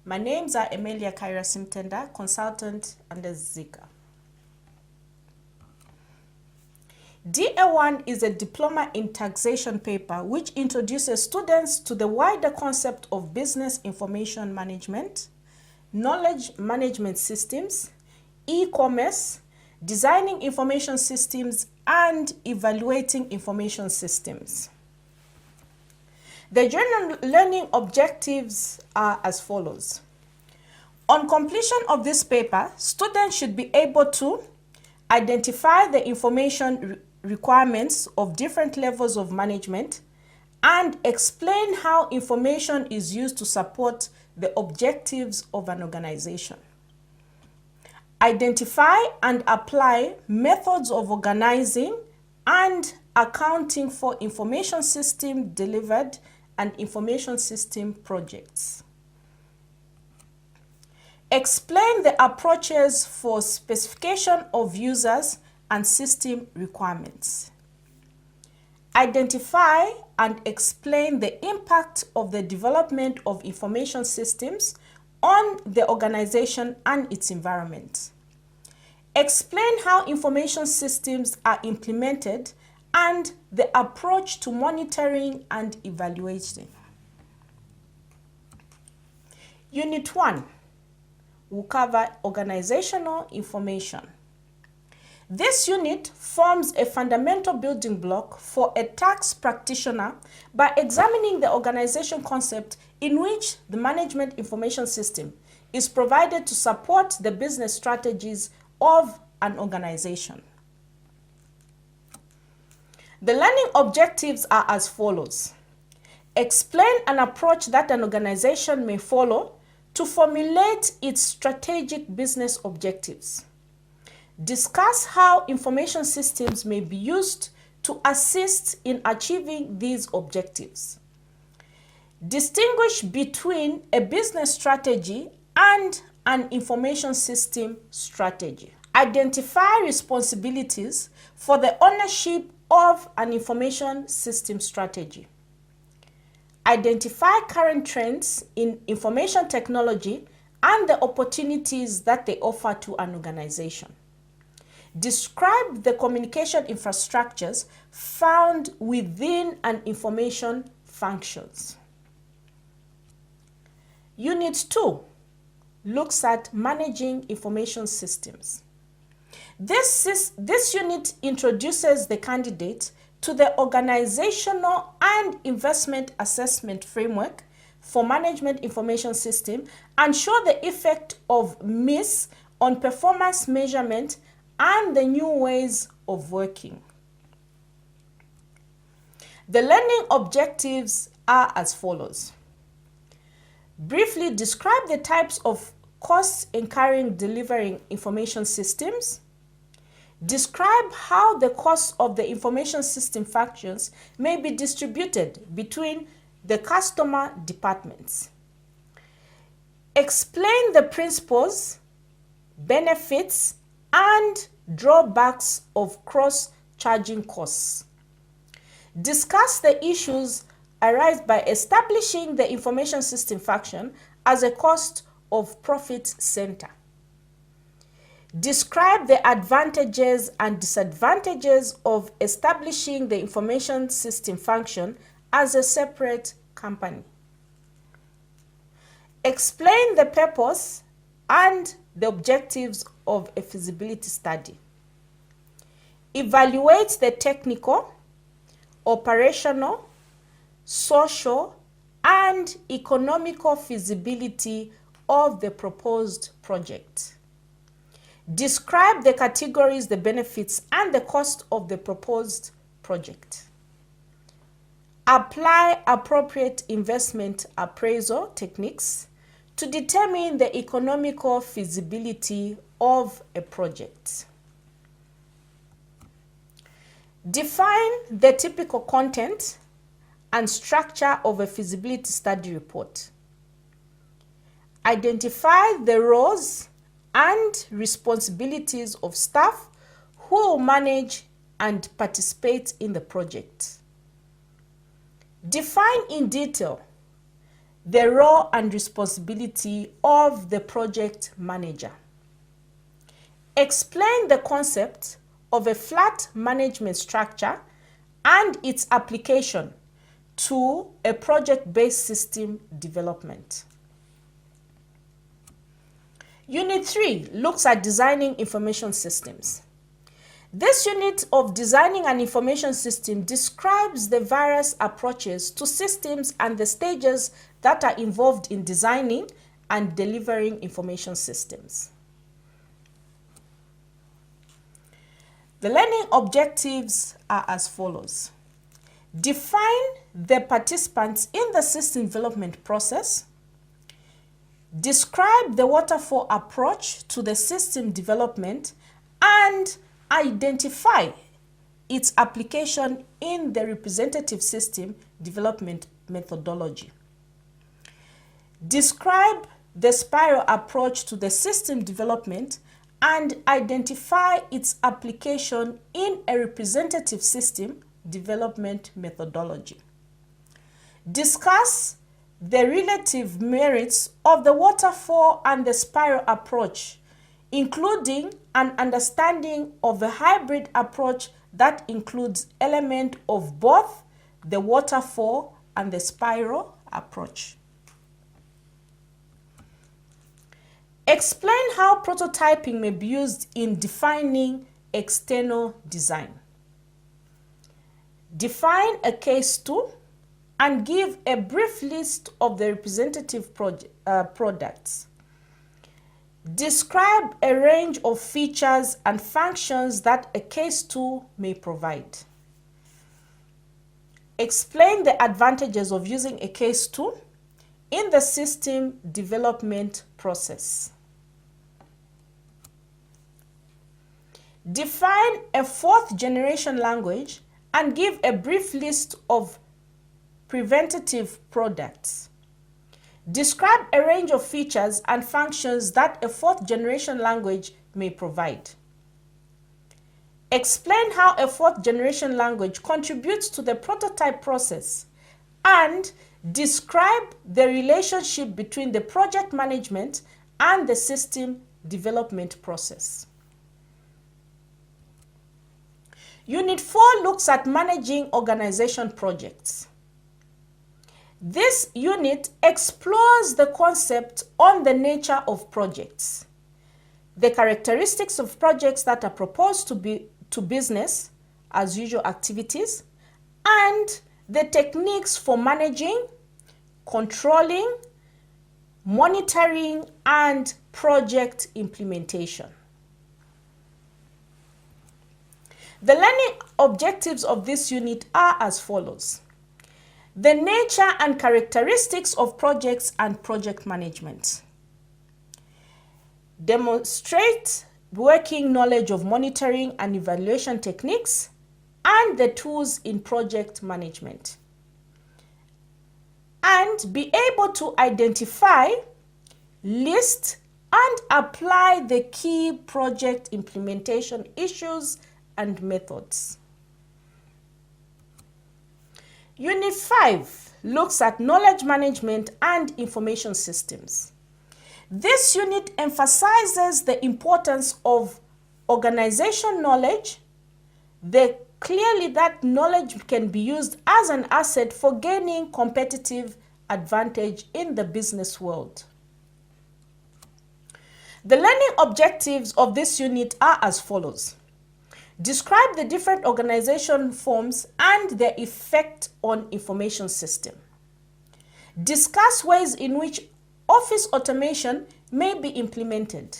My names are Emilia Kaira Simtenda, consultant under Zika. DA1 is a diploma in taxation paper which introduces students to the wider concept of business information management, knowledge management systems, e-commerce, designing information systems, and evaluating information systems. The general learning objectives are as follows. On completion of this paper, students should be able to identify the information requirements of different levels of management and explain how information is used to support the objectives of an organization. Identify and apply methods of organizing and accounting for information system delivered and information system projects. Explain the approaches for specification of users and system requirements. Identify and explain the impact of the development of information systems on the organization and its environment. Explain how information systems are implemented and the approach to monitoring and evaluating. Unit 1 will cover organizational information. This unit forms a fundamental building block for a tax practitioner by examining the organization concept in which the management information system is provided to support the business strategies of an organization. The learning objectives are as follows. Explain an approach that an organization may follow to formulate its strategic business objectives. Discuss how information systems may be used to assist in achieving these objectives. Distinguish between a business strategy and an information system strategy. Identify responsibilities for the ownership of an information system strategy. Identify current trends in information technology and the opportunities that they offer to an organization. Describe the communication infrastructures found within an information functions. Unit 2 looks at managing information systems. This unit introduces the candidate to the organizational and investment assessment framework for management information system and show the effect of MIS on performance measurement and the new ways of working. The learning objectives are as follows. Briefly describe the types of costs incurring delivering information systems. Describe how the costs of the information system functions may be distributed between the customer departments. Explain the principles, benefits, and drawbacks of cross-charging costs. Discuss the issues arise by establishing the information system function as a cost of profit center. Describe the advantages and disadvantages of establishing the information system function as a separate company. Explain the purpose and the objectives of a feasibility study. Evaluate the technical, operational, social, and economical feasibility of the proposed project. Describe the categories, the benefits, and the cost of the proposed project. Apply appropriate investment appraisal techniques to determine the economical feasibility of a project. Define the typical content and structure of a feasibility study report. Identify the roles and responsibilities of staff who will manage and participate in the project. Define in detail the role and responsibility of the project manager. Explain the concept of a flat management structure and its application to a project-based system development. Unit 3 looks at designing information systems. This unit of designing an information system describes the various approaches to systems and the stages that are involved in designing and delivering information systems. The learning objectives are as follows. Define the participants in the system development process. Describe the waterfall approach to the system development and identify its application in the representative system development methodology. Describe the spiral approach to the system development and identify its application in a representative system development methodology. Discuss the relative merits of the waterfall and the spiral approach, including an understanding of a hybrid approach that includes elements of both the waterfall and the spiral approach. Explain how prototyping may be used in defining external design. Define a case tool and give a brief list of the representative products. Describe a range of features and functions that a case tool may provide. Explain the advantages of using a case tool in the system development process. Define a fourth-generation language and give a brief list of preventative products. Describe a range of features and functions that a fourth-generation language may provide. Explain how a fourth-generation language contributes to the prototype process and describe the relationship between the project management and the system development process. Unit 4 looks at managing organization projects. This unit explores the concept on the nature of projects, the characteristics of projects that are proposed to business as usual activities, and the techniques for managing, controlling, monitoring, and project implementation. The learning objectives of this unit are as follows. The nature and characteristics of projects and project management. Demonstrate working knowledge of monitoring and evaluation techniques and the tools in project management. And be able to identify, list, and apply the key project implementation issues and methods. Unit 5 looks at knowledge management and information systems. This unit emphasizes the importance of organization knowledge, clearly that knowledge can be used as an asset for gaining competitive advantage in the business world. The learning objectives of this unit are as follows. Describe the different organization forms and their effect on information system. Discuss ways in which office automation may be implemented.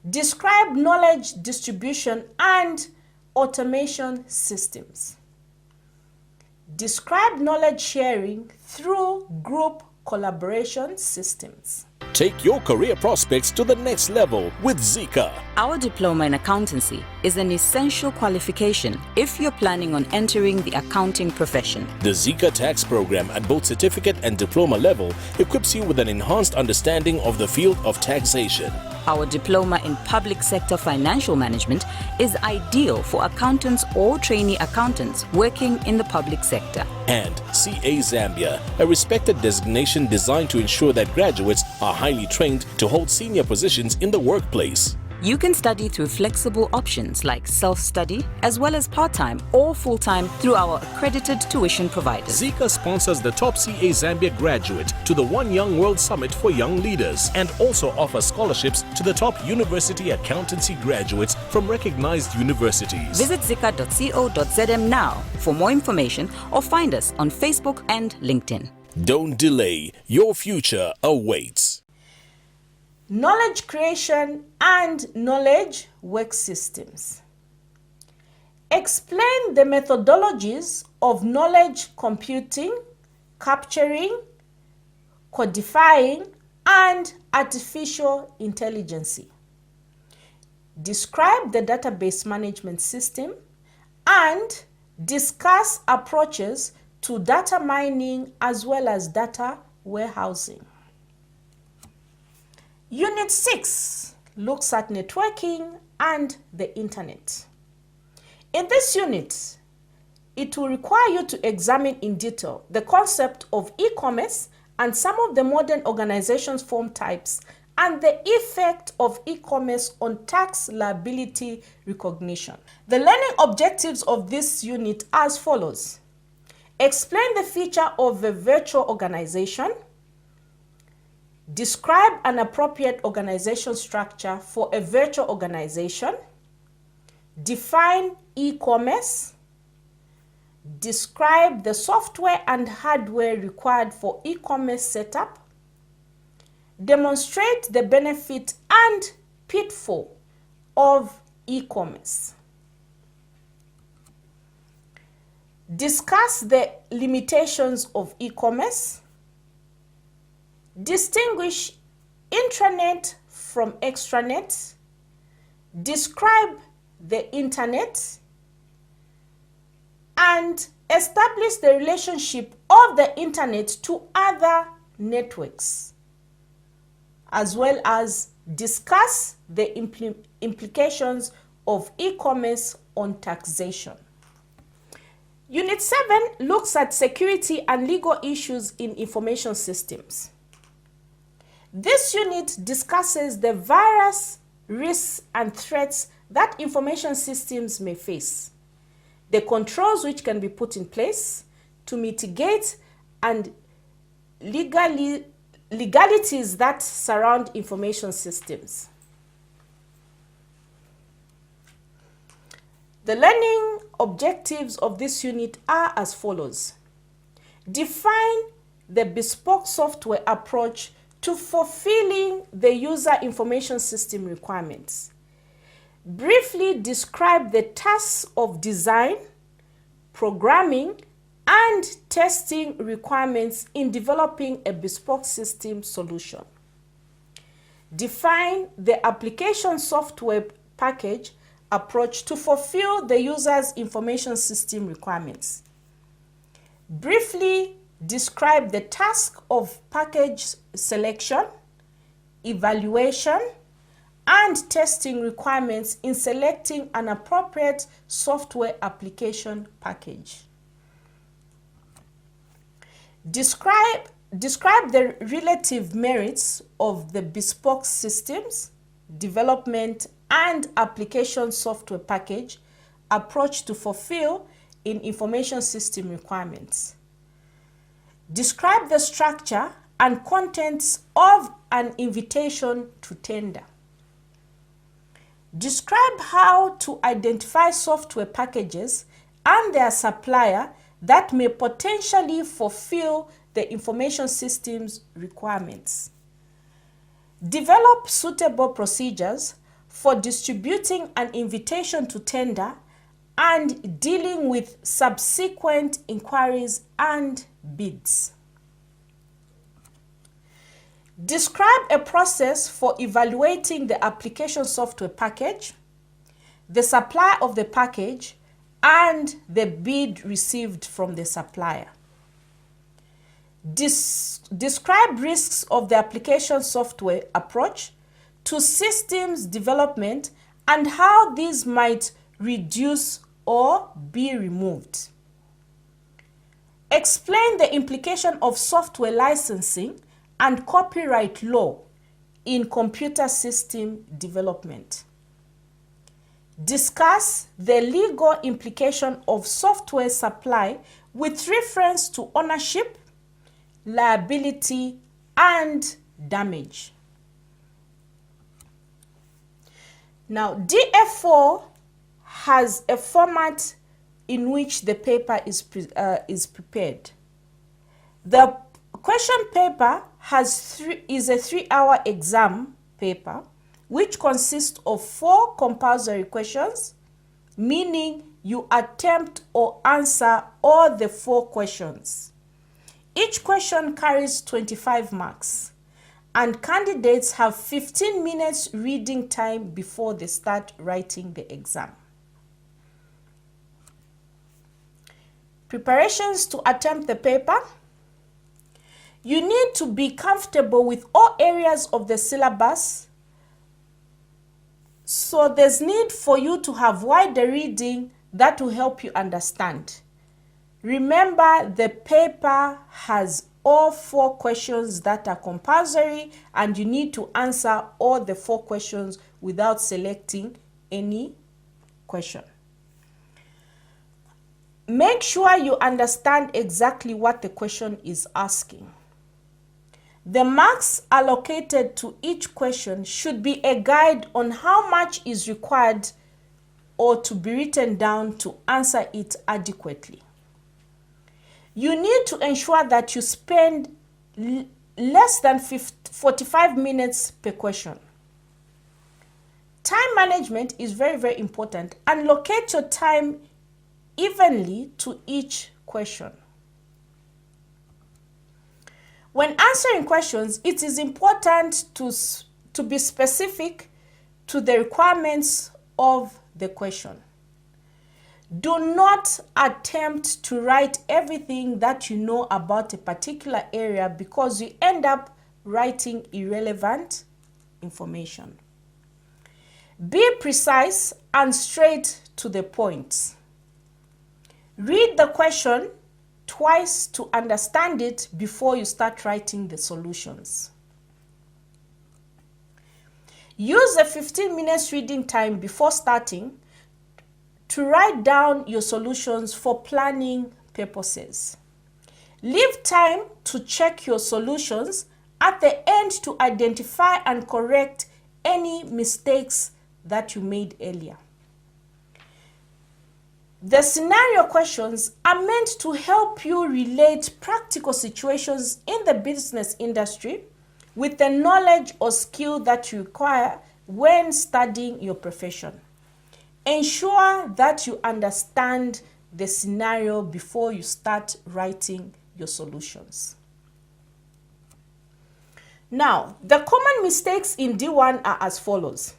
Describe knowledge distribution and automation systems. Describe knowledge sharing through group collaboration systems. Take your career prospects to the next level with Zika. Our diploma in accountancy is an essential qualification if you're planning on entering the accounting profession. The Zika Tax program at both certificate and diploma level equips you with an enhanced understanding of the field of taxation. Our diploma in public sector financial management is ideal for accountants or trainee accountants working in the public sector. And CA Zambia, a respected designation designed to ensure that graduates are highly trained to hold senior positions in the workplace. You can study through flexible options like self-study as well as part-time or full-time through our accredited tuition providers. Zika sponsors the top CA Zambia graduate to the One Young World Summit for Young Leaders and also offers scholarships to the top university accountancy graduates from recognized universities. Visit zika.co.zm now for more information or find us on Facebook and LinkedIn. Don't delay, your future awaits. Knowledge creation and knowledge work systems. Explain the methodologies of knowledge computing, capturing, codifying, and artificial intelligence. Describe the database management system and discuss approaches to data mining as well as data warehousing. Unit 6 looks at networking and the internet. In this unit, it will require you to examine in detail the concept of e-commerce and some of the modern organizations form types and the effect of e-commerce on tax liability recognition. The learning objectives of this unit are as follows. Explain the feature of a virtual organization. Describe an appropriate organization structure for a virtual organization. Define e-commerce. Describe the software and hardware required for e-commerce setup. Demonstrate the benefit and pitfall of e-commerce. Discuss the limitations of e-commerce. Distinguish intranet from extranet. Describe the internet. And establish the relationship of the internet to other networks, as well as discuss the implications of e-commerce on taxation. Unit 7 looks at security and legal issues in information systems. This unit discusses the various risks and threats that information systems may face, the controls which can be put in place to mitigate, and legalities that surround information systems. The learning objectives of this unit are as follows. Define the bespoke software approach to fulfilling the user information system requirements. Briefly describe the tasks of design, programming, and testing requirements in developing a bespoke system solution. Define the application software package approach to fulfill the user's information system requirements. Briefly describe the task of package selection, evaluation, and testing requirements in selecting an appropriate software application package. Describe the relative merits of the bespoke systems, development, and application software package approach to fulfill in information system requirements. Describe the structure and contents of an invitation to tender. Describe how to identify software packages and their supplier that may potentially fulfill the information system's requirements. Develop suitable procedures for distributing an invitation to tender and dealing with subsequent inquiries and bids. Describe a process for evaluating the application software package, the supply of the package, and the bid received from the supplier. Describe risks of the application software approach to systems development and how these might reduce or be removed. Explain the implication of software licensing and copyright law in computer system development. Discuss the legal implication of software supply with reference to ownership, liability, and damage. Now, DF4 has a format in which the paper is prepared. The question paper is a 3-hour exam paper which consists of 4 compulsory questions, meaning you attempt or answer all the 4 questions. Each question carries 25 marks, and candidates have 15 minutes reading time before they start writing the exam. Preparations to attempt the paper. You need to be comfortable with all areas of the syllabus, so there's need for you to have wider reading that will help you understand. Remember, the paper has all 4 questions that are compulsory, and you need to answer all the 4 questions without selecting any question. Make sure you understand exactly what the question is asking. The marks allocated to each question should be a guide on how much is required or to be written down to answer it adequately. You need to ensure that you spend less than 45 minutes per question. Time management is very, very important, and locate your time evenly to each question. When answering questions, it is important to be specific to the requirements of the question. Do not attempt to write everything that you know about a particular area, because you end up writing irrelevant information. Be precise and straight to the point. Read the question twice to understand it before you start writing the solutions. Use the 15 minutes reading time before starting to write down your solutions for planning purposes. Leave time to check your solutions at the end to identify and correct any mistakes that you made earlier. The scenario questions are meant to help you relate practical situations in the business industry with the knowledge or skill that you require when studying your profession. Ensure that you understand the scenario before you start writing your solutions. Now, the common mistakes in D1 are as follows.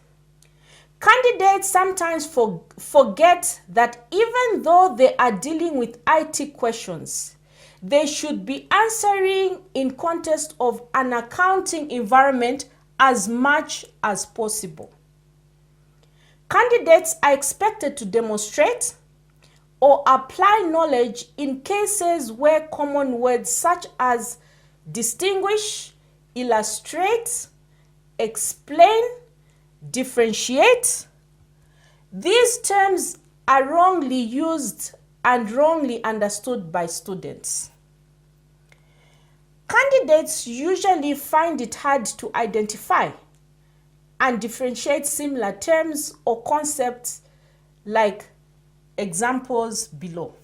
Candidates sometimes forget that even though they are dealing with IT questions, they should be answering in context of an accounting environment as much as possible. Candidates are expected to demonstrate or apply knowledge in cases where common words such as distinguish, illustrate, explain, differentiate. These terms are wrongly used and wrongly understood by students. Candidates usually find it hard to identify and differentiate similar terms or concepts, like examples below.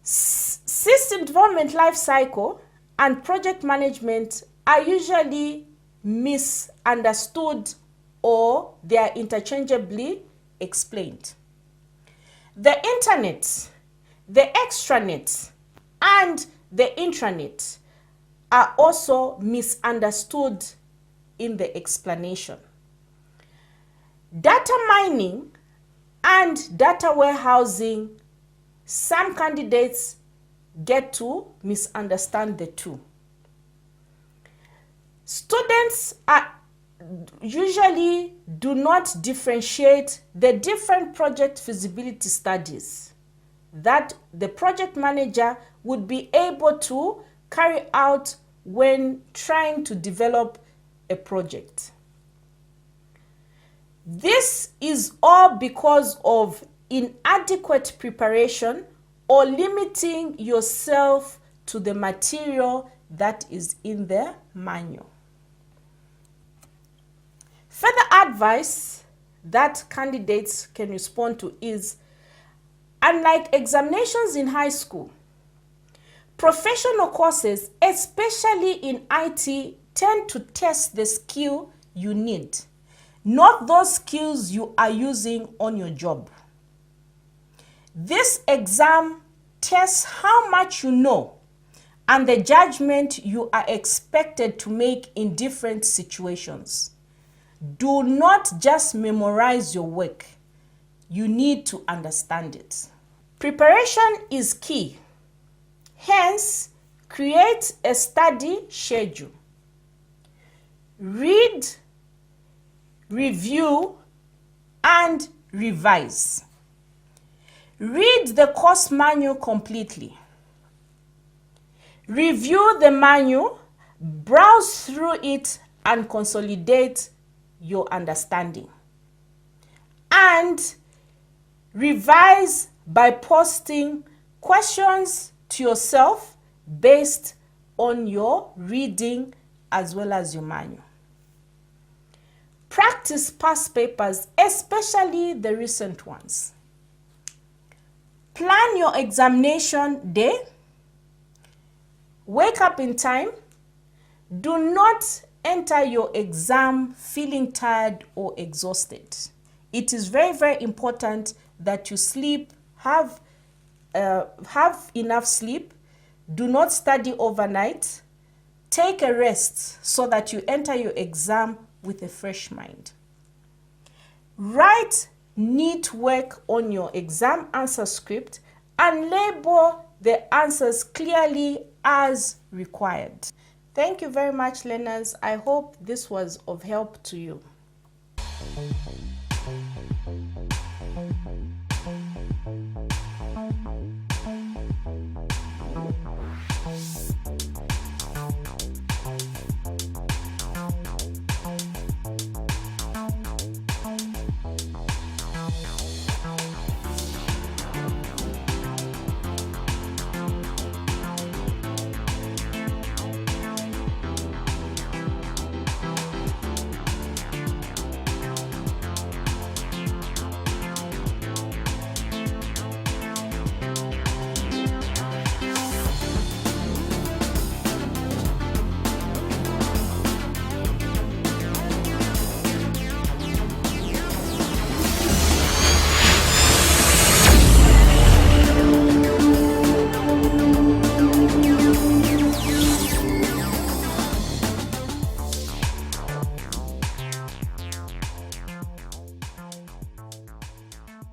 System development life cycle and project management are usually misunderstood, or they are interchangeably explained. The internet, the extranet, and the intranet are also misunderstood in the explanation. Data mining and data warehousing, some candidates get to misunderstand the two. Students usually do not differentiate the different project feasibility studies that the project manager would be able to carry out when trying to develop a project. This is all because of inadequate preparation or limiting yourself to the material that is in the manual. Further advice that candidates can respond to is, unlike examinations in high school, professional courses, especially in IT, tend to test the skill you need, not those skills you are using on your job. This exam tests how much you know and the judgment you are expected to make in different situations. Do not just memorize your work. You need to understand it. Preparation is key. Hence, create a study schedule. Read, review, and revise. Read the course manual completely. Review the manual, browse through it, and consolidate your understanding. And revise by posting questions to yourself based on your reading as well as your manual. Practice past papers, especially the recent ones. Plan your examination day. Wake up in time. Do not enter your exam feeling tired or exhausted. It is very, very important that you sleep, have enough sleep. Do not study overnight. Take a rest so that you enter your exam with a fresh mind. Write neat work on your exam answer script and label the answers clearly as required. Thank you very much, learners. I hope this was of help to you.